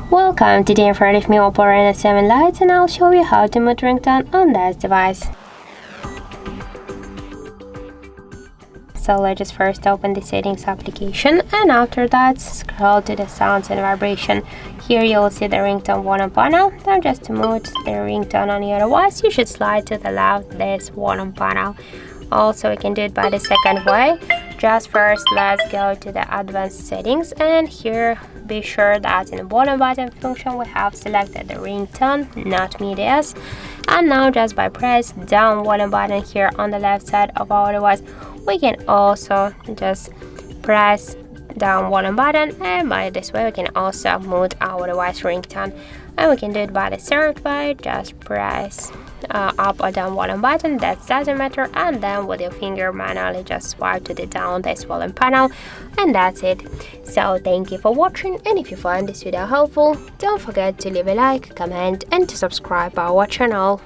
Welcome, today in front of me Oppo Reno 7 Lite, and I'll show you how to mute ringtone on this device. So let's just first open the settings application, and after that scroll to the sounds and vibration. Here you'll see the ringtone volume panel. Now just to mute the ringtone on your device, you should slide to the left this volume panel. Also, we can do it by the second way. Just first let's go to the advanced settings, and here be sure that in the volume button function we have selected the ringtone, not medias. And now just by press down volume button here on the left side of our device, we can also just press down volume button, and by this way we can also mute our device ringtone. And we can do it by the third way. Just press up or down volume button, that doesn't matter, and then with your finger manually just swipe to the down this volume panel, and that's it. So thank you for watching, and if you find this video helpful, don't forget to leave a like, comment and to subscribe our channel.